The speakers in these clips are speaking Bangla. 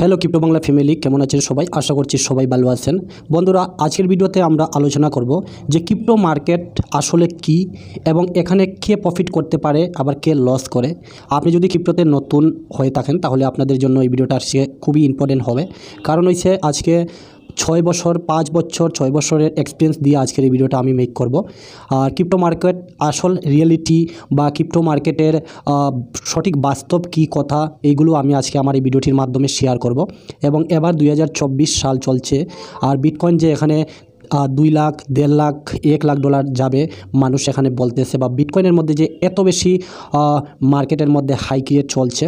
হ্যালো ক্রিপ্টো বাংলা ফ্যামিলি, কেমন আছেন সবাই? আশা করছি সবাই ভালো আছেন। বন্ধুরা, আজকের ভিডিওতে আমরা আলোচনা করব যে ক্রিপ্টো মার্কেট আসলে কি এবং এখানে কে প্রফিট করতে পারে আবার কে লস করে। আপনি যদি ক্রিপ্টোতে নতুন হয়ে থাকেন তাহলে আপনাদের জন্য এই ভিডিওটা আজকে খুবই ইম্পর্টেন্ট হবে। কারণ হচ্ছে আজকে 6 বছর 5 বছর 6 বছরের এক্সপিরিয়েন্স দিয়ে আজকের এই ভিডিওটা আমি মেক করব। আর ক্রিপ্টো মার্কেট আসল রিয়েলিটি বা ক্রিপ্টো মার্কেটের সঠিক বাস্তব কি কথা, এইগুলো আমি আজকে আমার এই ভিডিওটির মাধ্যমে শেয়ার করব। এবং এবার 2024 সাল চলছে, আর বিটকয়েন যে এখানে 2 লাখ, 1.5 লাখ, 1 লাখ ডলার যাবে মানুষ এখানে বলতেছে, বা বিটকয়েনের মধ্যে যে এত বেশি মার্কেটের মধ্যে হাই ক্রিয়েট চলছে,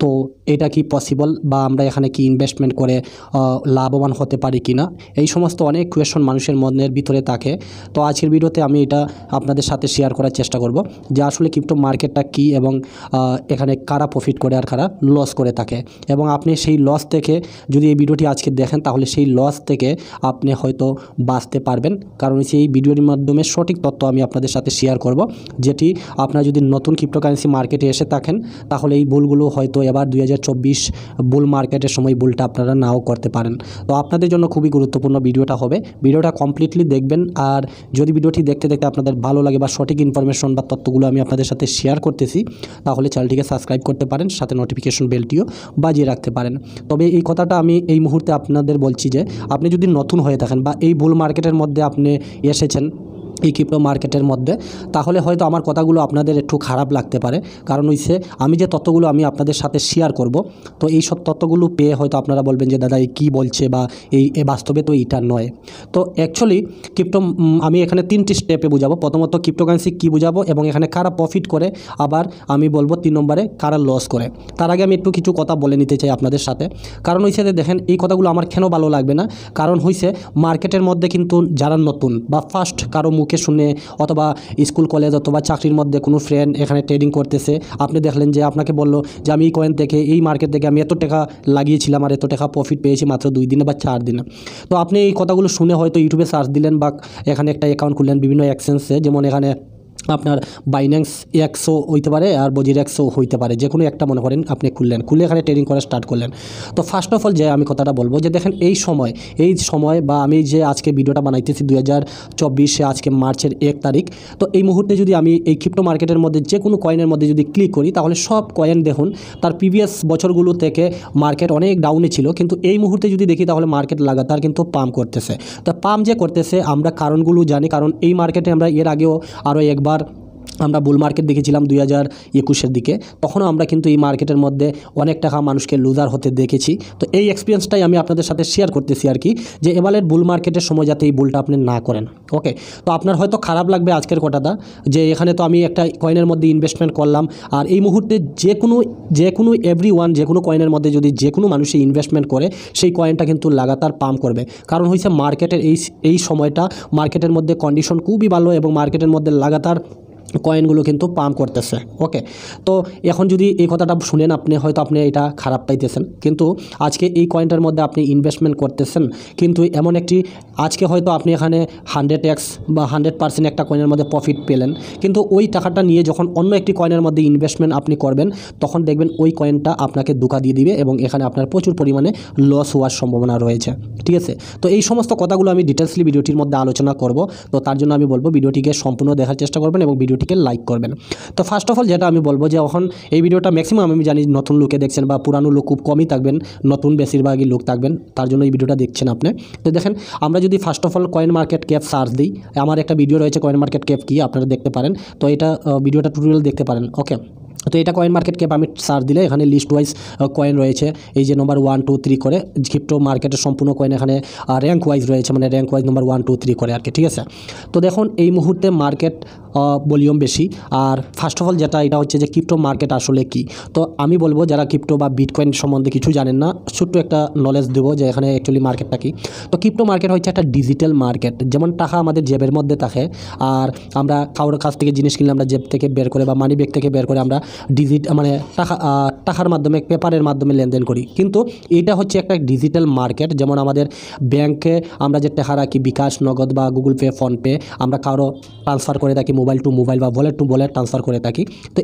তো এটা কি পসিবল, বা আমরা এখানে কি ইনভেস্টমেন্ট করে লাভবান হতে পারি কি না, এই সমস্ত অনেক কোয়েশন মানুষের মনের ভিতরে থাকে। তো আজকের ভিডিওতে আমি এটা আপনাদের সাথে শেয়ার করার চেষ্টা করব যে আসলে ক্রিপ্টো মার্কেটটা কি এবং এখানে কারা প্রফিট করে আর কারা লস করে থাকে। এবং আপনি সেই লস থেকে যদি এই ভিডিওটি আজকে দেখেন তাহলে সেই লস থেকে আপনি হয়তো বাঁচতে পারবেন, কারণ সেই ভিডিওর মাধ্যমে সঠিক তথ্য আমি আপনাদের সাথে শেয়ার করব, যেটি আপনারা যদি নতুন ক্রিপ্টোকারেন্সি মার্কেটে এসে থাকেন তাহলে এই ভুলগুলো হয়তো এবার 2024 বুল মার্কেটের সময় ভুলটা আপনারা নাও করতে পারেন। তো আপনাদের জন্য খুবই গুরুত্বপূর্ণ ভিডিওটা হবে, ভিডিওটা কমপ্লিটলি দেখবেন। আর যদি ভিডিওটি দেখতে দেখতে আপনাদের ভালো লাগে বা সঠিক ইনফরমেশন বা তথ্যগুলো আমি আপনাদের সাথে শেয়ার করতেছি, তাহলে চ্যানেলটিকে সাবস্ক্রাইব করতে পারেন, সাথে নোটিফিকেশন বেলটিও বাজিয়ে রাখতে পারেন। তবে এই কথাটা আমি এই মুহূর্তে আপনাদের বলছি যে আপনি যদি নতুন হয়ে থাকেন বা এই বুল মার্কেটের মধ্যে আপনি এসেছেন এই ক্রিপ্টো মার্কেটের মধ্যে, তাহলে হয়তো আমার কথাগুলো আপনাদের একটু খারাপ লাগতে পারে। কারণ হইছে আমি যে তথ্যগুলো আমি আপনাদের সাথে শেয়ার করব, তো এই সব তথ্যগুলো পেয়ে হয়তো আপনারা বলবেন যে দাদা এই কী বলছে, বা এই বাস্তবে তো এইটা নয়। তো অ্যাকচুয়ালি ক্রিপ্টো আমি এখানে 3টি স্টেপে বুঝাবো। প্রথমত ক্রিপ্টোকারেন্সি কী বুঝাবো এবং এখানে কারা প্রফিট করে, আবার আমি বলবো 3 নম্বরে কারা লস করে। তার আগে আমি একটু কিছু কথা বলে নিতে চাই আপনাদের সাথে। কারণ হইছে যে দেখেন, এই কথাগুলো আমার কেন ভালো লাগবে না, কারণ হইছে মার্কেটের মধ্যে কিন্তু যারা নতুন বা ফার্স্ট কারো মুখে শুনে, অথবা স্কুল কলেজ অথবা চাকরির মধ্যে কোনো ফ্রেন্ড এখানে ট্রেডিং করতেছে, আপনি দেখলেন যে আপনাকে বললো যে আমি এই কয়েন থেকে, এই মার্কেট থেকে আমি এত টাকা লাগিয়েছিলাম আর এত টাকা প্রফিট পেয়েছি মাত্র 2 দিনে বা 4 দিনে। তো আপনি এই কথাগুলো শুনে হয়তো ইউটিউবে সার্চ দিলেন বা এখানে একটা অ্যাকাউন্ট খুললেন বিভিন্ন এক্সচেঞ্জে, যেমন এখানে আপনার বাইন্যান্স 100 হইতে পারে আর বজির 100 হইতে পারে, যে কোনো একটা মনে করেন আপনি খুলে এখানে ট্রেডিং করা স্টার্ট করলেন। তো ফার্স্ট অফ অল যে আমি কথাটা বলবো যে দেখেন, এই সময় বা আমি যে আজকে ভিডিওটা বানাইতেছি 2024 আজকে মার্চের 1 তারিখ, তো এই মুহূর্তে যদি আমি এই ক্রিপ্টো মার্কেটের মধ্যে যে কোনো কয়েনের মধ্যে যদি ক্লিক করি, তাহলে সব কয়েন দেখুন তার প্রিভিয়াস বছরগুলো থেকে মার্কেট অনেক ডাউনে ছিল, কিন্তু এই মুহূর্তে যদি দেখি তাহলে মার্কেট লাগাতার কিন্তু পাম্প করতেছে। তো পাম্প যে করতেছে আমরা কারণগুলো জানি, কারণ এই মার্কেটে আমরা এর আগেও আরও একবার আমরা বুল মার্কেট দেখেছিলাম 2021-এর দিকে, তখনও আমরা কিন্তু এই মার্কেটের মধ্যে অনেক টাকা মানুষকে লুজার হতে দেখেছি। তো এই এক্সপিরিয়েন্সটাই আমি আপনাদের সাথে শেয়ার করতেছি আর কি, যে এবারের বুল মার্কেটের সময় যাতে এই বুলটা আপনি না করেন। ওকে, তো আপনার হয়তো খারাপ লাগবে আজকের কথাটা, যে এখানে তো আমি একটা কয়েনের মধ্যে ইনভেস্টমেন্ট করলাম, আর এই মুহূর্তে যে কোনো এভরিওয়ান যে কোনো কয়েনের মধ্যে যদি যে কোনো মানুষই ইনভেস্টমেন্ট করে, সেই কয়েনটা কিন্তু লাগাতার পাম্প করবে। কারণ হয়েছে মার্কেটের এই সময়টা মার্কেটের মধ্যে কন্ডিশন খুবই ভালো এবং মার্কেটের মধ্যে লাগাতার কয়েনগুলো কিন্তু পাম্প করতেছে। ওকে, তো এখন যদি এই কথাটা শুনেন আপনি হয়তো আপনি এটা খারাপ পাইতেছেন, কিন্তু আজকে এই কয়েনটার মধ্যে আপনি ইনভেস্টমেন্ট করতেছেন, কিন্তু এমন একটি আজকে হয়তো আপনি এখানে 100x বা 100% একটা কয়েনের মধ্যে প্রফিট পেলেন, কিন্তু ওই টাকাটা নিয়ে যখন অন্য একটি কয়েনের মধ্যে ইনভেস্টমেন্ট আপনি করবেন, তখন দেখবেন ওই কয়েনটা আপনাকে ধোঁকা দিয়ে দিবে এবং এখানে আপনার প্রচুর পরিমাণে লস হওয়ার সম্ভাবনা রয়েছে। ঠিক আছে, তো এই সমস্ত কথাগুলো আমি ডিটেলসলি ভিডিওটির মধ্যে আলোচনা করব। তো তার জন্য আমি বলবো ভিডিওটিকে সম্পূর্ণ দেখার চেষ্টা করবেন এবং ভিডিওটিকে লাইক করবেন। তো ফার্স্ট অফ অল যেটা আমি বলবো যে এখন এই ভিডিওটা ম্যাক্সিমাম আমি জানি নতুন লোকে দেখছেন, বা পুরানো লোক খুব কমই থাকবেন, নতুন বেশিরভাগই লোক থাকবেন, তার জন্য এই ভিডিওটা দেখছেন আপনি। তো দেখেন, আমরা যদি first of all coin market cap search দিই, আমার একটা ভিডিও রয়েছে কয়েন মার্কেট ক্যাপ কি, আপনারা দেখতে পারেন। তো এটা ভিডিওটা টিউটোরিয়াল দেখতে পারেন। ওকে, তো এটা কয়েন মার্কেট ক্যাপ আমি সার্চ দিলে এখানে লিস্ট ওয়াইজ কয়েন রয়েছে, এই যে নম্বর 1 2 3 করে ক্রিপ্টো মার্কেটের সম্পূর্ণ কয়েন এখানে র্যাঙ্ক ওয়াইজ রয়েছে, মানে র্যাঙ্ক ওয়াইজ নম্বর 1 2 3 করে আর কি। ঠিক আছে, তো দেখুন এই মুহূর্তে মার্কেট ভলিউম বেশি। আর ফার্স্ট অফ অল যেটা এটা হচ্ছে যে ক্রিপ্টো মার্কেট আসলে কি। তো আমি বলবো যারা ক্রিপ্টো বা বিটকয়েন সম্বন্ধে কিছু জানেন না, ছোট্ট একটা নলেজ দেবো যে এখানে অ্যাকচুয়ালি মার্কেটটা কি। তো ক্রিপ্টো মার্কেট হচ্ছে একটা ডিজিটাল মার্কেট, যেমন টাকা আমাদের জেবের মধ্যে থাকে, আর আমরা কারোর কাছ থেকে জিনিস কিনলে আমরা জেব থেকে বের করে বা মানি ব্যাগ থেকে বের করে আমরা মানে টাকার মাধ্যমে, পেপারের মাধ্যমে লেনদেন করি, কিন্তু এটা হচ্ছে একটা ডিজিটাল মার্কেট। যেমন আমাদের ব্যাংকে আমরা যে টাকা রাখি বিকাশ, নগদ বা গুগল পে, ফোনপে, আমরা কারো ট্রান্সফার করে থাকি মোবাইল টু মোবাইল বা ওয়ালেট টু ওয়ালেট ট্রান্সফার করে থাকি। তো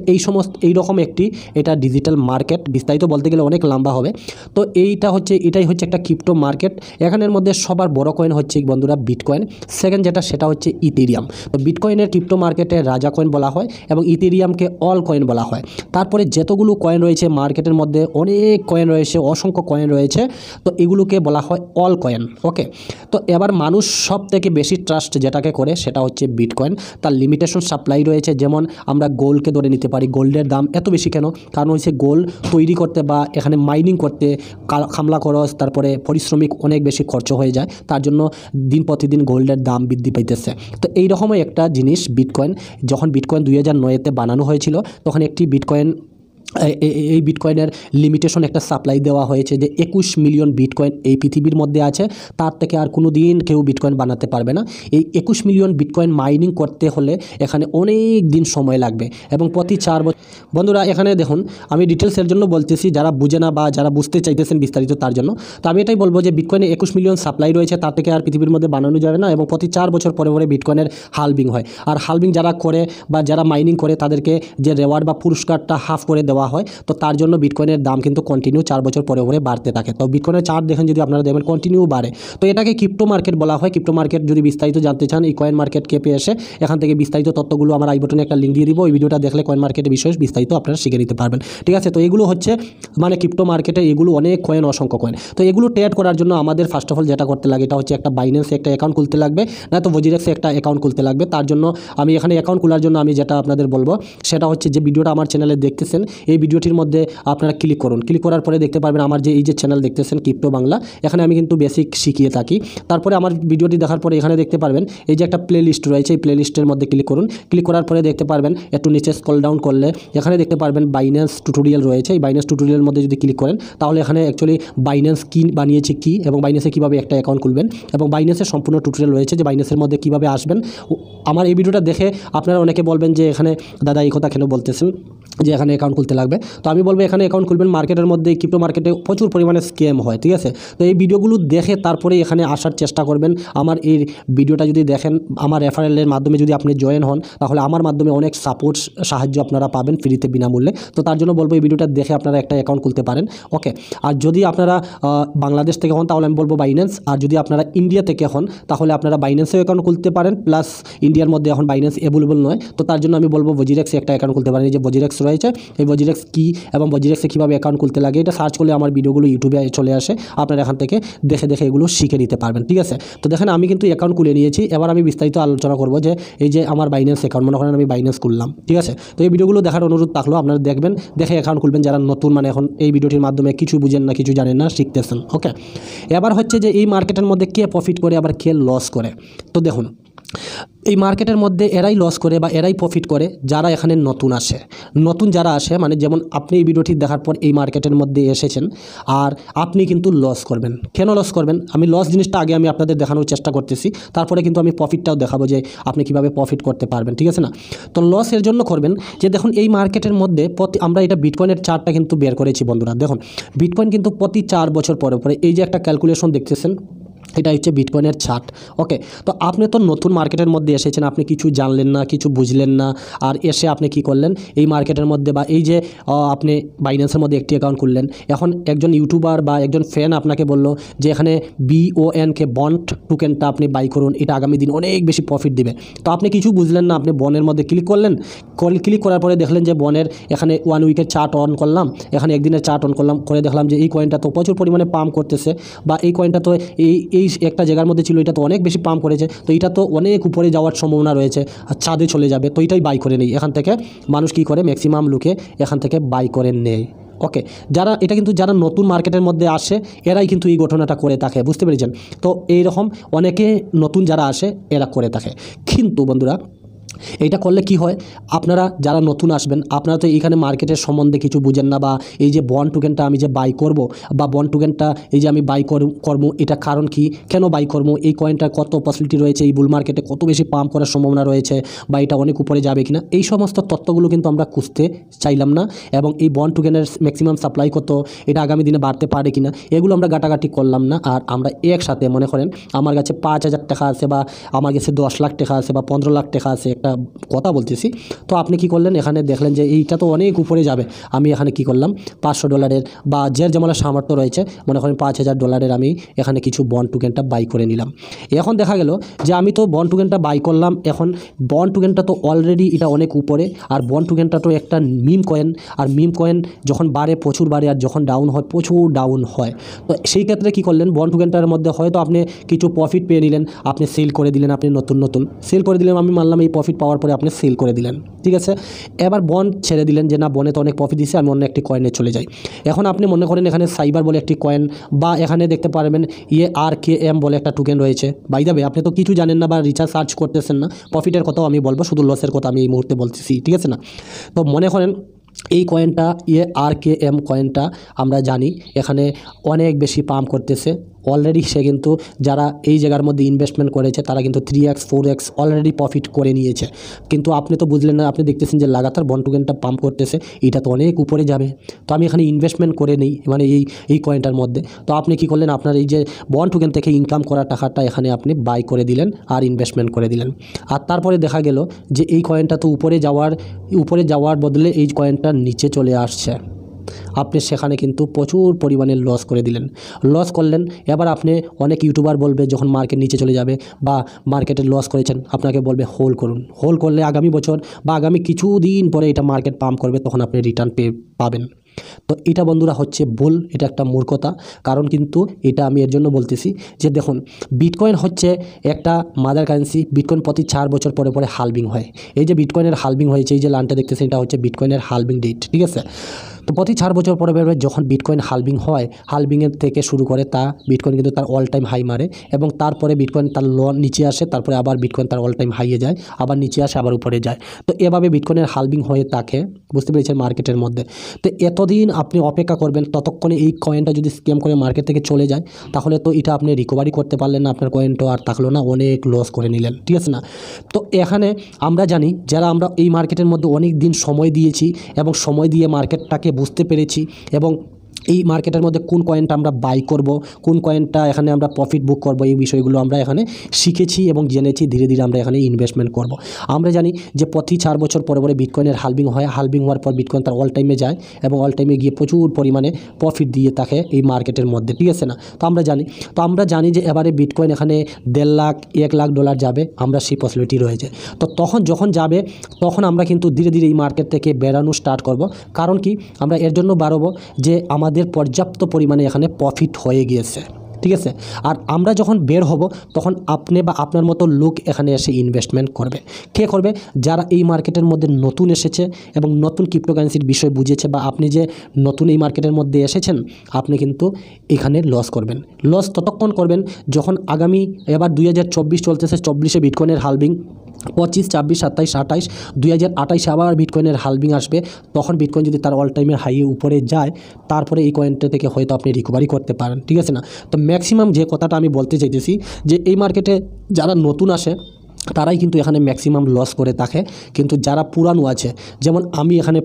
এই রকম একটি এটা ডিজিটাল মার্কেট, বিস্তারিত বলতে গেলে অনেক লম্বা হবে। তো এটাই হচ্ছে একটা ক্রিপ্টো মার্কেট। এখানের মধ্যে সবার বড় কয়েন হচ্ছে বন্ধুরা বিটকয়েন। সেকেন্ড সেটা হচ্ছে ইথেরিয়াম। তো বিটকয়েনের ক্রিপ্টো মার্কেটে রাজা কয়েন বলা হয় এবং ইথেরিয়ামকে অল কয়েন বলা হয়। তারপরে যতগুলো কয়েন রয়েছে মার্কেটের মধ্যে, অনেক কয়েন রয়েছে, অসংখ্য কয়েন রয়েছে, তো এগুলোকে বলা হয় অল কয়েন। ওকে, তো এবার মানুষ সব থেকে বেশি ট্রাস্ট যেটাকে করে সেটা হচ্ছে বিটকয়েন। তার লিমিটেশন সাপ্লাই রয়েছে। যেমন আমরা গোল্ডকে ধরে নিতে পারি, গোল্ডের দাম এত বেশি কেন? কারণ হচ্ছে গোল্ড তৈরি করতে বা এখানে মাইনিং করতে খামলা খরচ, তারপরে পারিশ্রমিক অনেক বেশি খরচ হয়ে যায়। তার জন্য দিন প্রতিদিন গোল্ডের দাম বৃদ্ধি পাইতেছে। তো এইরকমই একটা জিনিস বিটকয়েন। যখন বিটকয়েন 2009-তে বানানো হয়েছিল তখন একটি বিটকয়েন এই বিটকয়েনের লিমিটেশন একটা সাপ্লাই দেওয়া হয়েছে যে 21 মিলিয়ন বিটকয়েন এই পৃথিবীর মধ্যে আছে, তার থেকে আর কোনো দিন কেউ বিটকয়েন বানাতে পারবে না। এই 21 মিলিয়ন বিটকয়েন মাইনিং করতে হলে এখানে অনেক দিন সময় লাগবে এবং প্রতি 4 বছর। বন্ধুরা এখানে দেখুন, আমি ডিটেলসের জন্য বলতেছি, যারা বুঝে না বা যারা বুঝতে চাইতেছেন বিস্তারিত তার জন্য। তো আমি এটাই বলবো যে বিটকয়েনে 21 মিলিয়ন সাপ্লাই রয়েছে, তার থেকে আর পৃথিবীর মধ্যে বানানো যাবে না এবং প্রতি 4 বছর পরে পরে বিটকয়েনের হালভিং হয়। আর হালভিং যারা করে বা যারা মাইনিং করে তাদেরকে যে রেওয়ার্ড বা পুরস্কারটা হাফ করে দেওয়া হয়। তো তার জন্য বিটকয়েনের দাম কিন্তু কন্টিনিউ 4 বছর পরে পরে বাড়তে থাকে। তো বিটকয়েনের চার্ট দেখেন যদি আপনারা দেখবেন কন্টিনিউ বাড়ে। তো এটাকে ক্রিপ্টো মার্কেট বলা হয়। ক্রিপ্টো মার্কেট যদি বিস্তারিত জানতে চান এই কয়েন মার্কেট কেপে এসে এখান থেকে বিস্তারিত তথ্যগুলো আমার আই বাটনে একটা লিঙ্ক দিয়ে দিব। ওই ভিডিওটা দেখলে কয়েন মার্কেটের বিষয়ে বিস্তারিত আপনারা শিখে নিতে পারবেন। ঠিক আছে, তো এগুলো হচ্ছে মানে ক্রিপ্টো মার্কেটে এগুলো অনেক কয়েন, অসংখ্য কয়েন। তো এগুলো ট্রেড করার জন্য আমাদের ফার্স্ট অফ অল যেটা করতে লাগে এটা হচ্ছে একটা বাইন্যান্সে একটা অ্যাকাউন্ট খুলতে লাগবে, না তো ওজিরেক্সে একটা অ্যাকাউন্ট খুলতে লাগবে। তার জন্য আমি এখানে অ্যাকাউন্ট খোলার জন্য আমি যেটা আপনাদের বলবো সেটা হচ্ছে যে ভিডিওটা আমার চ্যানেলে দেখতেছেন এই ভিডিওটির মধ্যে আপনারা ক্লিক করুন। ক্লিক করার পরে দেখতে পারবেন আমার যে এই যে চ্যানেল দেখতেছেন ক্রিপ্টো বাংলা, এখানে আমি কিন্তু বেসিক শিখিয়ে থাকি। তারপরে আমার ভিডিওটি দেখার পরে এখানে দেখতে পারবেন এই যে একটা প্লে লিস্ট রয়েছে, এই প্লে লিস্টের মধ্যে ক্লিক করুন। ক্লিক করার পরে দেখতে পারবেন একটু নিচে স্ক্রল ডাউন করলে এখানে দেখতে পারবেন বাইন্যান্স টিউটোরিয়াল রয়েছে। এই বাইন্যান্স টিউটোরিয়ালের মধ্যে যদি ক্লিক করেন তাহলে এখানে অ্যাকচুয়ালি বাইন্যান্স কি বানিয়েছে কি এবং বাইন্যান্সে কীভাবে একটা অ্যাকাউন্ট খুলবেন এবং বাইন্যান্সের সম্পূর্ণ টিউটোরিয়াল রয়েছে যে বাইন্যান্সের মধ্যে কীভাবে আসবেন। আমার এই ভিডিওটা দেখে আপনারা অনেকে বলবেন যে এখানে দাদা এই কথা কেন বলতেছেন যে এখানে অ্যাকাউন্ট খুলতে লাগবে। তো আমি বলবো এখানে অ্যাকাউন্ট খুলবেন। মার্কেটের মধ্যে ক্রিপ্টো মার্কেটে প্রচুর পরিমাণে স্ক্যাম হয়, ঠিক আছে। তো এই ভিডিওগুলো দেখে তারপরে এখানে আসার চেষ্টা করবেন। আমার এই ভিডিওটা যদি দেখেন, আমার রেফারেলের মাধ্যমে যদি আপনি জয়েন হন তাহলে আমার মাধ্যমে অনেক সাহায্য আপনারা পাবেন ফ্রিতে বিনামূল্যে। তো তার জন্য বলবো এই ভিডিওটা দেখে আপনারা একটা অ্যাকাউন্ট খুলতে পারেন। ওকে, আর যদি আপনারা বাংলাদেশ থেকে হন তাহলে আমি বলবো বাইন্যান্স, আর যদি আপনারা ইন্ডিয়া থেকে হন তাহলে আপনারা বাইন্যান্সেও অ্যাকাউন্ট খুলতে পারেন। প্লাস ইন্ডিয়ার মধ্যে এখন বাইন্যান্স অ্যাভেলেবল নয়, তো তার জন্য আমি বলবো ওজিরেক্সে একটা অ্যাকাউন্ট খুলতে পারেন। এই যে ওজিরেক্স রয়েছে, এই ওজিরেক্স কী এবং ওজিরেক্সে কীভাবে অ্যাকাউন্ট খুলতে লাগে এটা সার্চ করলে আমার ভিডিওগুলো ইউটিউবে চলে আসে। আপনারা এখান থেকে দেখে দেখে এগুলো শিখে নিতে পারবেন। ঠিক আছে, তো দেখেন আমি কিন্তু অ্যাকাউন্ট খুলে নিয়েছি। এবার আমি বিস্তারিত আলোচনা করবো যে এই যে আমার বাইন্যান্স অ্যাকাউন্ট, মনে করেন আমি বাইন্যান্স খুললাম। ঠিক আছে, তো এই ভিডিওগুলো দেখার অনুরোধ থাকলো, আপনারা দেখবেন, দেখে অ্যাকাউন্ট খুলবেন যারা নতুন, মানে এখন এই ভিডিওটির মাধ্যমে কিছু বুঝেন না, কিছু জানেন না, শিখতেছেন। ওকে, এবার হচ্ছে যে এই মার্কেটের মধ্যে কে প্রফিট করে আবার কে লস করে। তো দেখুন এই মার্কেটের মধ্যে এরাই লস করে বা এরাই প্রফিট করে যারা এখানে নতুন আসে। নতুন যারা আসে, মানে যেমন আপনি এই ভিডিওটি দেখার পর এই মার্কেটের মধ্যে এসেছেন আর আপনি কিন্তু লস করবেন। কেন লস করবেন? আমি লস জিনিসটা আগে আমি আপনাদের দেখানোর চেষ্টা করতেছি, তারপরে কিন্তু আমি প্রফিটটাও দেখাবো যে আপনি কিভাবে প্রফিট করতে পারবেন। ঠিক আছে না? তো লস এর জন্য করবেন যে দেখুন এই মার্কেটের মধ্যে আমরা এটা বিটকয়েনের চার্টটা কিন্তু বের করেছি বন্ধুরা। দেখুন বিটকয়েন কিন্তু প্রতি 4 বছর পরে পরে এই যে একটা ক্যালকুলেশন দেখতেছেন, এটা হচ্ছে বিটকয়েনের চার্ট। ওকে, তো আপনি তো নতুন মার্কেটের মধ্যে এসেছেন, আপনি কিছু জানলেন না, কিছু বুঝলেন না, আর এসে আপনি কি করলেন এই মার্কেটের মধ্যে বা এই যে আপনি বাইন্যান্সের মধ্যে একটি অ্যাকাউন্ট খুললেন। এখন একজন ইউটিউবার বা একজন ফ্যান আপনাকে বললো যে এখানে BON বন্ড টোকেনটা আপনি বাই করুন, এটা আগামী দিন অনেক বেশি প্রফিট দিবে। তো আপনি কিছু বুঝলেন না, আপনি বনের মধ্যে ক্লিক করলেন। ক্লিক করার পরে দেখলেন যে বনের এখানে 1 উইকের চার্ট অন করলাম, এখানে একদিনের চার্ট অন করলাম, করে দেখলাম যে এই কয়েনটা তো প্রচুর পরিমাণে পাম্প করতেছে, বা এই কয়েনটা তো এই একটা জায়গার মধ্যে ছিল, এটা তো অনেক বেশি পাম্প করেছে, তো এটা তো অনেক উপরে যাওয়ার সম্ভাবনা রয়েছে, চাঁদে চলে যাবে, তো এটাই বাই করে নেই। এখান থেকে মানুষ কী করে, ম্যাক্সিমাম লোকে এখান থেকে বাই করে নেয়। ওকে, এটা কিন্তু যারা নতুন মার্কেটের মধ্যে আসে এরাই কিন্তু এই ঘটনাটা করে থাকে, বুঝতে পেরেছেন? তো এইরকম অনেকে নতুন যারা আসে এরা করে থাকে। কিন্তু বন্ধুরা এইটা করলে কি হয়, আপনারা যারা নতুন আসবেন আপনারা তো এইখানে মার্কেটের সম্বন্ধে কিছু বুঝেন না, বা এই যে বন্ড টোকেনটা আমি যে বাই করব বা বন্ড টোকেনটা এই যে আমি বাই করব এটা কারণ কি, কেন বাই করব, এই কয়েনটার কত পসিবিলিটি রয়েছে, এই বুল মার্কেটে কত বেশি পাম্প করার সম্ভাবনা রয়েছে, বা এটা অনেক উপরে যাবে কিনা, এই সমস্ত তথ্যগুলো কিন্তু আমরা খুঁজতে চাইলাম না। এবং এই বন্ড টোকেনের ম্যাক্সিমাম সাপ্লাই কত, এটা আগামী দিনে বাড়তে পারে কিনা, এগুলো আমরা ঘাটাঘাটি করলাম না। আর আমরা একসাথে মনে করেন আমার কাছে 5,000 টাকা আছে, বা আমার কাছে 10 লাখ টাকা আছে, বা 15 লাখ টাকা আছে একটা একটা কথা বলতেছি। তো আপনি কি করলেন, এখানে দেখলেন যে এইটা তো অনেক উপরে যাবে, আমি এখানে কি করলাম $500 বা যেমন সামর্থ্য রয়েছে, মনে করেন $5000 আমি এখানে কিছু বন্ড টোকেনটা বাই করে নিলাম। এখন দেখা গেল যে আমি তো বন্ড টোকেনটা বাই করলাম, এখন বন্ড টোকেনটা তো অলরেডি এটা অনেক উপরে, আর বন্ড টোকেনটা তো একটা মিম কয়েন, আর মিম কয়েন যখন বাড়ে প্রচুর বাড়ে, আর যখন ডাউন হয় প্রচুর ডাউন হয়। তো সেই ক্ষেত্রে কী করলেন, বন্ড টোকেনটার মধ্যে হয়তো আপনি কিছু প্রফিট পেয়ে নিলেন, আপনি সেল করে দিলেন, আপনি নতুন সেল করে দিলেন, আমি মানলাম এই প্রফিট পাওয়ার পরে আপনি সেল করে দিলেন, ঠিক আছে। এবার বন্ড ছেড়ে দিলেন যে না, বনে তো অনেক প্রফিট দিচ্ছে, আমি অন্য একটি কয়েনে চলে যাই। এখন আপনি মনে করেন এখানে সাইবার বলে একটি কয়েন, বা এখানে দেখতে পারবেন ARKM বলে একটা টোকেন রয়েছে। বাই দ্য ওয়ে, আপনি তো কিছু জানেন না বা রিচার্জ সার্চ করতেছেন না, প্রফিটের কথাও আমি বলবো, শুধু লসের কথা আমি এই মুহূর্তে বলতেছি, ঠিক আছে না। তো মনে করেন এই কয়েনটা ARKM কয়েনটা আমরা জানি এখানে অনেক বেশি পাম্প করতেছে অলরেডি। সে কিন্তু যারা এই জায়গার মধ্যে ইনভেস্টমেন্ট করেছে তারা কিন্তু 3x 4x অলরেডি প্রফিট করে নিয়েছে। কিন্তু আপনি তো বুঝলেন না, আপনি দেখতেছেন যে লাগাতার বন্ড টোকেনটা পাম্প করতেছে, এটা তো অনেক উপরে যাবে, তো আমি এখানে ইনভেস্টমেন্ট করে নেই, মানে এই কয়েনটার মধ্যে। তো আপনি কি করলেন, আপনার এই যে বন্ড টোকেন থেকে ইনকাম করা টাকাটা এখানে আপনি বাই করে দিলেন আর ইনভেস্টমেন্ট করে দিলেন। আর তারপরে দেখা গেল যে এই কয়েনটা তো উপরে যাওয়ার বদলে এই কয়েনটা নিচে চলে আসছে, আপনি সেখানে কিন্তু প্রচুর পরিমাণে লস করে দিলেন, লস করলেন। এবার আপনি অনেক ইউটিউবার বলবে যখন মার্কেট নিচে চলে যাবে বা মার্কেটে লস করেছেন, আপনাকে বলবে হোল্ড করুন, হোল্ড করলে আগামী বছর বা আগামী কিছুদিন পরে এটা মার্কেট পাম্প করবে, তখন আপনি রিটার্ন পাবেন। তো এটা বন্ধুরা হচ্ছে ভুল, এটা একটা মূর্খতা। কারণ কিন্তু এটা আমি এর জন্য বলতেছি যে দেখুন, বিটকয়েন হচ্ছে একটা মাদার কারেন্সি, বিটকয়েন প্রতি 4 বছর পরে পরে হালভিং হয়। এই যে বিটকয়েনের হালভিং হয়েছে, এই যে লাইনটা দেখতেছেন, এটা হচ্ছে বিটকয়েনের হালভিং ডেট, ঠিক আছে। তো প্রতি 4 বছর পরে পরে যখন বিটকয়েন হালভিং হয়, হালভিংয়ের থেকে শুরু করে বিটকয়েন কিন্তু তার অল টাইম হাই মারে, এবং তারপরে বিটকয়েন তার নিচে আসে, তারপরে আবার বিটকয়েন তার অল টাইম হাইয়ে যায়, আবার নিচে আসে, আবার উপরে যায়। তো এভাবে বিটকয়েনের হালভিং হয়ে থাকে, বুঝতে পেরেছেন, মার্কেটের মধ্যে। তো এতদিন আপনি অপেক্ষা করবেন, ততক্ষণে এই কয়েনটা যদি স্ক্যাম করে মার্কেট থেকে চলে যায়, তাহলে তো এটা আপনি রিকভারি করতে পারলেন না, আপনার কয়েনটা আর থাকলো না, অনেক লস করে নিলেন, ঠিক আছে না। তো এখানে আমরা জানি, যারা আমরা এই মার্কেটের মধ্যে অনেক দিন সময় দিয়েছি এবং সময় দিয়ে মার্কেটটাকে বুঝতে পেরেছি, এবং এই মার্কেটের মধ্যে কোন কয়েনটা আমরা বাই করব, কোন কয়েনটা এখানে আমরা প্রফিট বুক করব, এই বিষয়গুলো আমরা এখানে শিখেছি এবং জেনেছি। ধীরে ধীরে আমরা এখানে ইনভেস্টমেন্ট করব। আমরা জানি যে প্রতি 4 বছর পরে পরে বিটকয়েনের হালভিং হয়, হালভিং হওয়ার পর বিটকয়েন তার অল টাইমে যায় এবং অল টাইমে গিয়ে প্রচুর পরিমাণে প্রফিট দিয়ে থাকে এই মার্কেটের মধ্যে, ঠিক আছে না। তো আমরা জানি যে এবারে বিটকয়েন এখানে $1.5 লাখ $1 লাখ যাবে, আমরা সেই পসিবিলিটি রয়েছে। তো যখন যাবে, তখন আমরা কিন্তু ধীরে ধীরে এই মার্কেট থেকে বেরানো স্টার্ট করব। কারণ কি, আমরা এর জন্য বাড়াবো যে আমাদের পর্যাপ্ত পরিমাণে এখানে প্রফিট হয়ে গিয়েছে, ঠিক আছে। আর আমরা যখন বের হব, তখন আপনি বা আপনার মতো লোক এখানে এসে ইনভেস্টমেন্ট করবে। কে করবে? যারা এই মার্কেটের মধ্যে নতুন এসেছে এবং নতুন ক্রিপ্টোকারেন্সির বিষয় বুঝেছে, বা আপনি যে নতুন এই মার্কেটের মধ্যে এসেছেন, আপনি কিন্তু এখানে লস করবেন। লস ততক্ষণ করবেন যখন আগামী, এবার 2024 চলতেছে, 24-এ বিটকয়েনের হালভিং, 25, 26, 27, 28, 2028 আবার বিটকয়েনের হালভিং আসবে। তখন বিটকয়েন যদি তার অল টাইমের হাইয়ে উপরে যায়, তারপরে এই কয়েনটা থেকে হয়তো আপনি রিকভারি করতে পারেন, ঠিক আছে না। তো ম্যাক্সিমাম যে কথাটা আমি বলতে চাইতেছি, যে এই মার্কেটে যারা নতুন আসে তারাই কিন্তু এখানে ম্যাক্সিমাম লস করে থাকে। কিন্তু যারা পুরানো আছে, যেমন আমি এখানে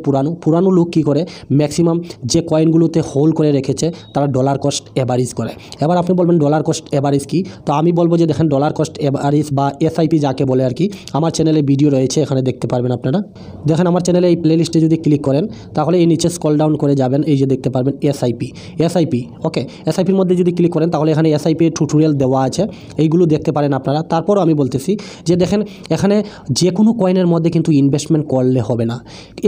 পুরানো লোক কী করে, ম্যাক্সিমাম যে কয়েনগুলোতে হোল্ড করে রেখেছে তারা ডলার কস্ট অ্যাভারেজ করে। এবার আপনি বলবেন ডলার কস্ট অ্যাভারেজ কী? তো আমি বলবো যে দেখেন, ডলার কস্ট অ্যাভারেজ বা SIP যাকে বলে আর কি, আমার চ্যানেলে ভিডিও রয়েছে, এখানে দেখতে পারবেন আপনারা। দেখেন আমার চ্যানেলে এই প্লেলিস্টে যদি ক্লিক করেন, তাহলে এই নিচে স্ক্রল ডাউন করে যাবেন, এই যে দেখতে পারবেন SIP, ওকে। SIPর মধ্যে যদি ক্লিক করেন, তাহলে এখানে SIP টিউটোরিয়াল দেওয়া আছে, এইগুলো দেখতে পারেন আপনারা। তারপরও আমি বলতেছি যে দেখেন, এখানে যে কোনো কয়েনের মধ্যে কিন্তু ইনভেস্টমেন্ট করলে হবে না।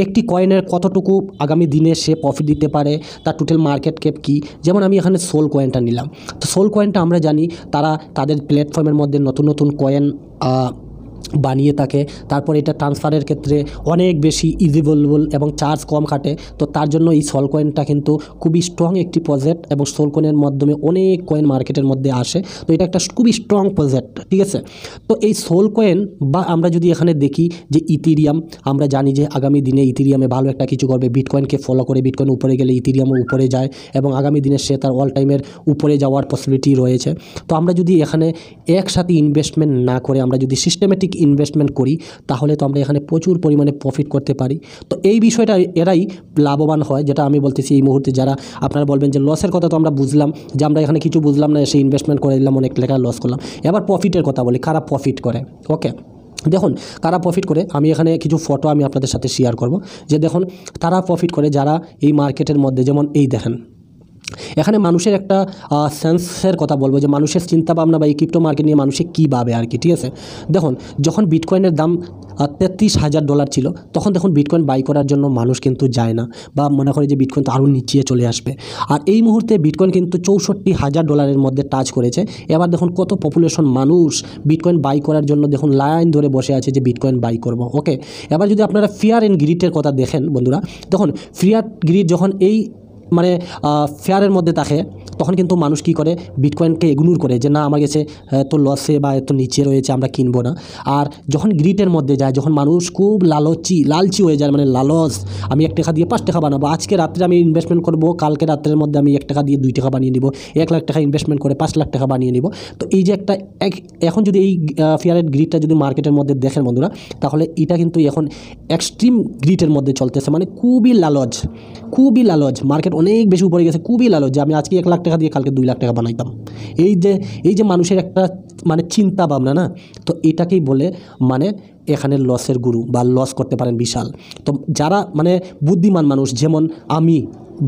একটি কয়েনের কতটুকু আগামী দিনে সে প্রফিট দিতে পারে, তার টোটাল মার্কেট ক্যাপ কী। যেমন আমি এখানে সোল কয়েনটা নিলাম, তো সোল কয়েনটা আমরা জানি তারা তাদের প্ল্যাটফর্মের মধ্যে নতুন কয়েন বানিয়ে থাকে। তারপর এটা ট্রান্সফারের ক্ষেত্রে অনেক বেশি ইজিবল এবং চার্জ কম কাটে। তো তার জন্য এই সোল কয়েনটা কিন্তু খুবই স্ট্রং একটি প্রজেক্ট, এবং সোল কয়েনের মাধ্যমে অনেক কয়েন মার্কেটের মধ্যে আসে। তো এটা একটা খুবই স্ট্রং প্রজেক্ট, ঠিক আছে। তো এই সোল কয়েন, বা আমরা যদি এখানে দেখি যে ইথেরিয়াম, আমরা জানি যে আগামী দিনে ইথেরিয়ামে ভালো একটা কিছু করবে, বিটকয়েনকে ফলো করে বিটকয়েন উপরে গেলে ইথেরিয়ামও উপরে যায়, এবং আগামী দিনে সে তার অল টাইমের উপরে যাওয়ার পসিবিলিটি রয়েছে। তো আমরা যদি এখানে একসাথে ইনভেস্টমেন্ট না করে আমরা যদি সিস্টেমেটিক ইনভেস্টমেন্ট করি, তাহলে তো আমরা এখানে প্রচুর পরিমাণে প্রফিট করতে পারি। তো এই বিষয়টা এরাই লাভবান হয়, যেটা আমি বলতেছি এই মুহূর্তে। যারা আপনারা বলবেন যে লসের কথা তো আমরা বুঝলাম, যে আমরা এখানে কিছু বুঝলাম না, এসে ইনভেস্টমেন্ট করে দিলাম, অনেক টাকা লস করলাম। এবার প্রফিটের কথা বলি, কারা প্রফিট করে, ওকে। দেখুন কারা প্রফিট করে, আমি এখানে কিছু ফটো আমি আপনাদের সাথে শেয়ার করব যে দেখুন তারা প্রফিট করে যারা এই মার্কেটের মধ্যে, যেমন এই দেখেন এখানে মানুষের একটা সেন্সের কথা বলবো যে মানুষের চিন্তা ভাবনা বা এই ক্রিপ্টো মার্কেট নিয়ে মানুষে কী ভাবে আর কি, ঠিক আছে। দেখুন যখন বিটকয়েনের দাম $33,000 ছিল, তখন দেখুন বিটকয়েন বাই করার জন্য মানুষ কিন্তু যায় না, বা মনে করে যে বিটকয়েন তো আরও নিচে চলে আসবে। আর এই মুহূর্তে বিটকয়েন কিন্তু $64,000 মধ্যে টাচ করেছে। এবার দেখুন কত পপুলেশন মানুষ বিটকয়েন বাই করার জন্য দেখুন লাইন ধরে বসে আছে যে বিটকয়েন বাই করব। ওকে, এবার যদি আপনারা ফিয়ার অ্যান্ড গ্রিডের কথা দেখেন বন্ধুরা, দেখুন ফিয়ার গ্রিড যখন এই মানে ফেয়ারের মধ্যে থাকে, তখন কিন্তু মানুষ কী করে, বিটকয়েনকে ইগনোর করে যে না আমার কাছে এত লসে বা এত নিচে রয়েছে, আমরা কিনবো না। আর যখন গ্রিডের মধ্যে যায়, যখন মানুষ খুব লালচি হয়ে যায়, মানে লালচ, আমি 1 টাকা দিয়ে 5 টাকা বানাবো, আজকে রাত্রে আমি ইনভেস্টমেন্ট করবো, কালকে রাত্রের মধ্যে আমি 1 টাকা দিয়ে 2 টাকা বানিয়ে নিব, 1 লাখ টাকা ইনভেস্টমেন্ট করে 5 লাখ টাকা বানিয়ে নিব। তো এই যে একটা এখন যদি এই ফেয়ারের গ্রিডটা যদি মার্কেটের মধ্যে দেখেন বন্ধুরা, তাহলে এটা কিন্তু এখন এক্সট্রিম গ্রিডের মধ্যে চলতেছে, মানে খুবই লালচ, মার্কেট অনেক বেশি উপরে গেছে, খুবই লালচ যে আমি আজকে 1 লাখ টাকা দিয়ে কালকে 2 লাখ টাকা বানাইতাম। এই যে মানুষের একটা মানে চিন্তা ভাবনা না, তো এটাকেই বলে মানে এখানে লসের গুরু, বা লস করতে পারেন বিশাল। তো যারা মানে বুদ্ধিমান মানুষ, যেমন আমি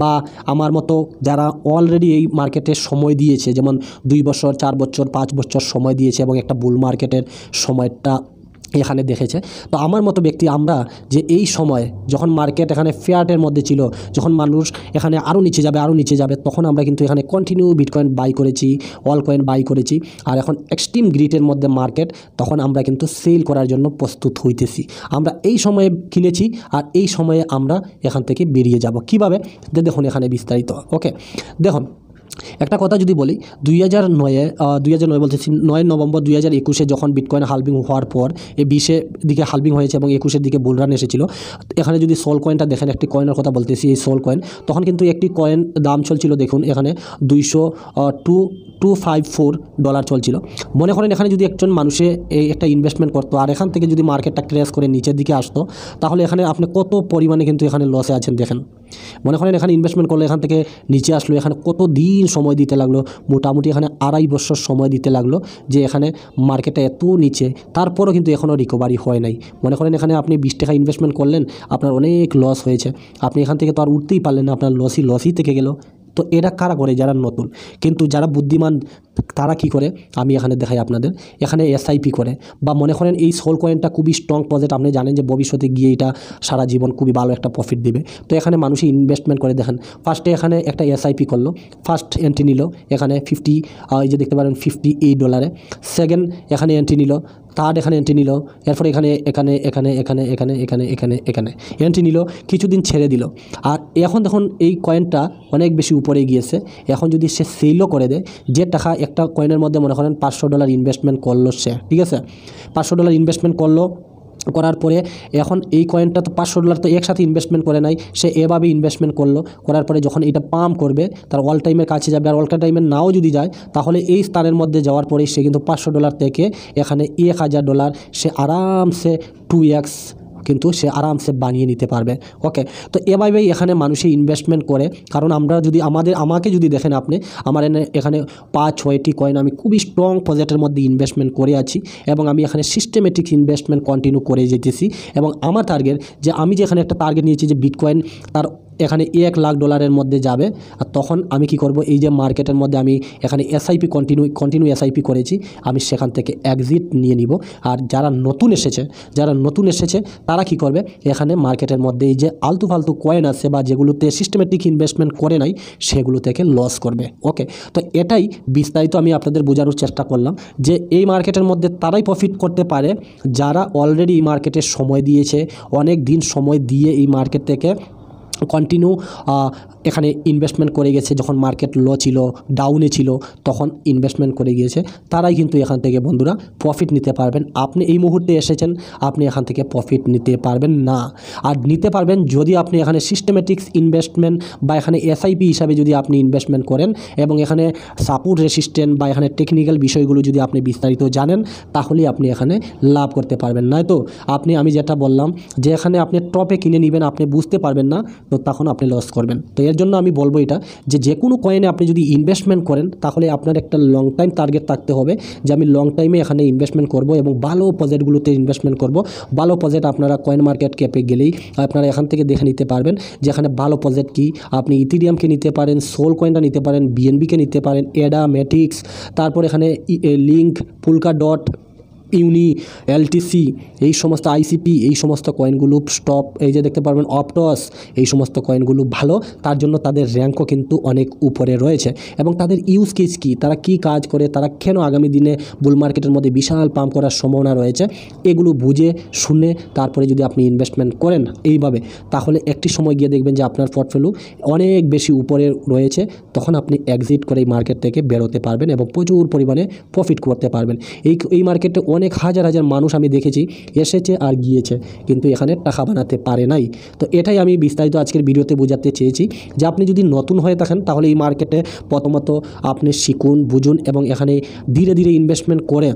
বা আমার মতো যারা অলরেডি এই মার্কেটে সময় দিয়েছে, যেমন 2 বছর 4 বছর 5 বছর সময় দিয়েছে এবং একটা বুল মার্কেটের সময়টা এখানে দেখেছে, তো আমার মতো ব্যক্তি আমরা যে এই সময় যখন মার্কেট এখানে ফেয়ারের মধ্যে ছিল, যখন মানুষ এখানে আরও নিচে যাবে, তখন আমরা কিন্তু এখানে কন্টিনিউ বিটকয়েন বাই করেছি, অল কয়েন বাই করেছি। আর এখন এক্সট্রিম গ্রিডের মধ্যে মার্কেট, তখন আমরা কিন্তু সেল করার জন্য প্রস্তুত হইতেছি। আমরা এই সময়ে কিনেছি আর এই সময়ে আমরা এখান থেকে বেরিয়ে যাব। কীভাবে দেখুন এখানে বিস্তারিত। ওকে, দেখুন একটা কথা যদি বলি, 2009 বলতেছি 9 নভেম্বর 2021 যখন বিটকয়েন হালভিং হওয়ার পর, এই 20 দিকে হালভিং হয়েছে এবং 21 দিকে বুলরান এসেছিল। এখানে যদি সোল কয়েনটা দেখেন, একটি কয়েনের কথা বলতেছি, এই সোল কয়েন, তখন কিন্তু একটি কয়েন দাম চলছিল দেখুন এখানে $254 চলছিল। মনে করেন এখানে যদি একজন মানুষে এই একটা ইনভেস্টমেন্ট করতো আর এখান থেকে যদি মার্কেটটা ক্র্যাশ করে নিচের দিকে আসতো, তাহলে এখানে আপনি কত পরিমাণে কিন্তু এখানে লসে আছেন দেখেন। মনে করেন এখানে ইনভেস্টমেন্ট করলে এখান থেকে নিচে আসলো, এখানে কত দিন সময় দিতে লাগলো, মোটামুটি এখানে 2.5 বছর সময় দিতে লাগলো যে এখানে মার্কেটে এত নিচে, তারপরও কিন্তু এখনও রিকভারি হয় নাই। মনে করেন এখানে আপনি 20 টাকা ইনভেস্টমেন্ট করলেন, আপনার অনেক লস হয়েছে, আপনি এখান থেকে তো আর উঠতেই পারলেন না, আপনার লসই থেকে গেল। তো এরা কারা করে? যারা নতুন। কিন্তু যারা বুদ্ধিমান তারা কি করে আমি এখানে দেখাই আপনাদের, এখানে এসআইপি করে, বা মনে করেন এই সোল কয়েনটা খুবই স্ট্রং প্রজেক্ট, আপনি জানেন যে ভবিষ্যতে গিয়ে এটা সারা জীবন খুবই ভালো একটা প্রফিট দিবে। তো এখানে মানুষ ইনভেস্টমেন্ট করে, দেখেন ফার্স্টে এখানে একটা এসআইপি করলো, ফার্স্ট এন্ট্রি নিল এখানে 50, এই যে দেখতে পারেন $58, সেকেন্ড এখানে এন্ট্রি নিল, থার্ড এখানে এন্ট্রি নিল, এরপর এখানে এন্ট্রি নিল, কিছুদিন ছেড়ে দিল। আর এখন দেখুন এই কয়েনটা অনেক বেশি উপরে গিয়েছে। এখন যদি সে সেলও করে দেয়, যে টাকা একটা কয়েনের মধ্যে মনে করেন $500 ইনভেস্টমেন্ট করলো সে, ঠিক আছে, $500 ইনভেস্টমেন্ট করার পরে এখন এই কয়েনটা তো $500 তো একসাথে ইনভেস্টমেন্ট করে নাই, সে এভাবে ইনভেস্টমেন্ট করার পরে যখন এটা পাম্প করবে, তার অল টাইমের কাছে যাবে, আর অল টাইমের নাও যদি যায়, তাহলে এই স্থানের মধ্যে যাওয়ার পরে সে কিন্তু $500 থেকে এখানে $1000 সে আরামসে 2x কিন্তু সে আরামসে বানিয়ে নিতে পারবে। ওকে, তো এভাবেই এখানে মানুষে ইনভেস্টমেন্ট করে। কারণ আমরা যদি আমাকে যদি দেখেন আপনি, আমার এখানে 5-6টি কয়েন আমি খুবই স্ট্রং প্রজেক্টের মধ্যে ইনভেস্টমেন্ট করে আছি, এবং আমি এখানে সিস্টেমেটিক ইনভেস্টমেন্ট কন্টিনিউ করে যেতেছি। এবং আমার টার্গেট যে আমি যে এখানে একটা টার্গেট নিয়েছি যে বিটকয়েন তার এখানে $1 লাখ মধ্যে যাবে, আর তখন আমি কি করব, এই যে মার্কেটের মধ্যে আমি এখানে এসআইপি কন্টিনিউ এসআইপি করেছি, আমি সেখান থেকে এক্সিট নিয়ে নিব। আর যারা নতুন এসেছে তারা কি করবে, এখানে মার্কেটের মধ্যে এই যে আলতু ফালতু কয়েন আছে বা যেগুলোতে সিস্টেমেটিক ইনভেস্টমেন্ট করে নাই, সেগুলো থেকে লস করবে। ওকে, তো এটাই বিস্তারিত আমি আপনাদের বোঝানোর চেষ্টা করলাম যে এই মার্কেটের মধ্যে তারাই প্রফিট করতে পারে যারা অলরেডি এই মার্কেটে সময় দিয়েছে, অনেক দিন সময় দিয়ে এই মার্কেট থেকে কন্টিনিউ এখানে ইনভেস্টমেন্ট করে গেছে। যখন মার্কেট লো ছিল, ডাউনে ছিল, তখন ইনভেস্টমেন্ট করে গিয়েছে, তারাই কিন্তু এখান থেকে বন্ধুরা প্রফিট নিতে পারবেন। আপনি এই মুহূর্তে এসেছেন, আপনি এখান থেকে প্রফিট নিতে পারবেন না। আর নিতে পারবেন যদি আপনি এখানে সিস্টেমেটিক্স ইনভেস্টমেন্ট বা এখানে এসআইপি হিসাবে যদি আপনি ইনভেস্টমেন্ট করেন, এবং এখানে সাপোর্ট রেসিস্ট্যান্ট বা এখানে টেকনিক্যাল বিষয়গুলো যদি আপনি বিস্তারিত জানেন, তাহলেই আপনি এখানে লাভ করতে পারবেন। নয়তো আমি যেটা বললাম যে এখানে আপনি টপে কিনে নেবেন, আপনি বুঝতে পারবেন না তো তখন আপনি লস করবেন। তো এর জন্য আমি বলবো এটা যে কোনো কয়েনে আপনি যদি ইনভেস্টমেন্ট করেন তাহলে আপনার একটা লং টাইম টার্গেট থাকতে হবে যে আমি লং টাইমে এখানে ইনভেস্টমেন্ট করব এবং ভালো প্রজেক্টগুলোতে ইনভেস্টমেন্ট করব। ভালো প্রজেক্ট আপনারা কয়েন মার্কেট ক্যাপে গেলেই আপনারা এখান থেকে দেখে নিতে পারবেন যেখানে ভালো প্রজেক্ট কি। আপনি ইথিরিয়ামকে নিতে পারেন, সোল কয়েনটা নিতে পারেন, বিএনবিকে নিতে পারেন, এডা, ম্যাটিক্স, তারপর এখানে লিঙ্ক, পুলকা ডট, ইউনি, এলটিসি, এই সমস্ত আইসিপি, এই সমস্ত কয়েনগুলো স্টপ, এই যে দেখতে পারবেন অপটস, এই সমস্ত কয়েনগুলো ভালো। তার জন্য তাদের র্যাঙ্কও কিন্তু অনেক উপরে রয়েছে এবং তাদের ইউজ কেস কী, তারা কি কাজ করে, তারা কেন আগামী দিনে বুল মার্কেটের মধ্যে বিশাল পাম্প করার সম্ভাবনা রয়েছে, এগুলো বুঝে শুনে তারপরে যদি আপনি ইনভেস্টমেন্ট করেন এইভাবে, তাহলে একটি সময় গিয়ে দেখবেন যে আপনার পোর্টফোলিও অনেক বেশি উপরে রয়েছে। তখন আপনি এক্সিট করে এই মার্কেট থেকে বেরোতে পারবেন এবং প্রচুর পরিমাণে প্রফিট করতে পারবেন। এই মার্কেটে অনেক হাজার হাজার মানুষ আমি দেখেছি এসেছে আর গিয়েছে, কিন্তু এখানে টাকা বানাতে পারে নাই। তো এটাই আমি বিস্তারিত আজকের ভিডিওতে বোঝাতে চেয়েছি যে আপনি যদি নতুন হয়ে থাকেন তাহলে এই মার্কেটে প্রথমত আপনি শিখুন, বুঝুন এবং এখানে ধীরে ধীরে ইনভেস্টমেন্ট করে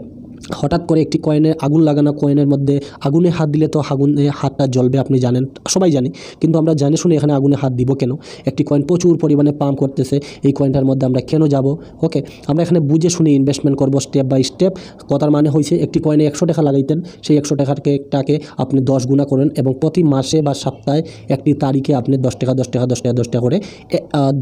হঠাৎ করে একটি কয়েনে আগুন লাগানো, কয়েনের মধ্যে আগুনে হাত দিলে তো আগুনে হাতটা জ্বলবে, আপনি জানেন, সবাই জানি, কিন্তু আমরা জানি শুনে এখানে আগুনে হাত দিব কেন? একটি কয়েন প্রচুর পরিমাণে পাম্প করতেছে, এই কয়েনটার মধ্যে আমরা কেন যাব? ওকে, আমরা এখানে বুঝে শুনে ইনভেস্টমেন্ট করব স্টেপ বাই স্টেপ। কথার মানে হয়েছে একটি কয়েনে 100 টাকা লাগাইতেন, সেই 100 টাকাটাকে আপনি 10 গুণা করেন এবং প্রতি মাসে বা সপ্তাহে একটি তারিখে আপনি 10 টাকা 10 টাকা 10 টাকা 10 টাকা করে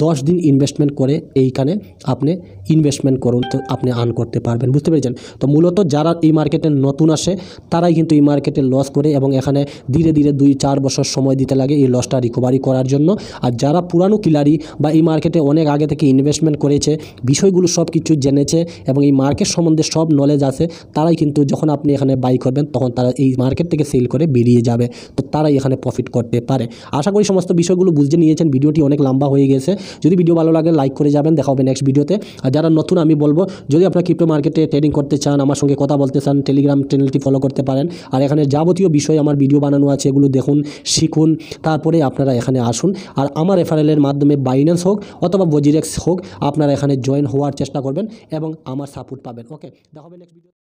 10 দিন ইনভেস্টমেন্ট করে এইখানে আপনি ইনভেস্টমেন্ট করুন, তো আপনি আর্ন করতে পারবেন। বুঝতে পেরেছেন? তো মূলত যারা এই মার্কেটে নতুন আসে তারাই কিন্তু এই মার্কেটে লস করে এবং এখানে ধীরে ধীরে 2-4 বছর সময় দিতে লাগে এই লসটা রিকভারি করার জন্য। আর যারা পুরানো কিলারি বা এই মার্কেটে অনেক আগে থেকে ইনভেস্টমেন্ট করেছে, বিষয়গুলো সব কিছু জেনেছে এবং এই মার্কেট সম্বন্ধে সব নলেজ আছে, তারাই কিন্তু যখন আপনি এখানে বাই করবেন তখন তারা এই মার্কেট থেকে সেল করে বেরিয়ে যাবে, তো তারাই এখানে প্রফিট করতে পারে। আশা করি সমস্ত বিষয়গুলো বুঝে নিয়েছেন। ভিডিওটি অনেক লম্বা হয়ে গেছে, যদি ভিডিও ভালো লাগে লাইক করে যাবেন। দেখা হবে নেক্সট ভিডিওতে। আর যারা নতুন আমি বলবো যদি আপনারা ক্রিপ্টো মার্কেটে ট্রেডিং করতে চান, আমার সঙ্গে কথা বলতে চান, টেলিগ্রাম চ্যানেলটি ফলো করতে পারেন। আর এখানে যাবতীয় বিষয় আমার ভিডিও বানানো আছে, এগুলো দেখুন, শিখুন, তারপরে আপনারা এখানে আসুন। আর আমার রেফারেলের মাধ্যমে বাইন্যান্স হোক অথবা বজিরেক্স হোক, আপনারা এখানে জয়েন হওয়ার চেষ্টা করবেন এবং আমার সাপোর্ট পাবেন। ওকে, দেখা হবে নেক্সট ভিডিও।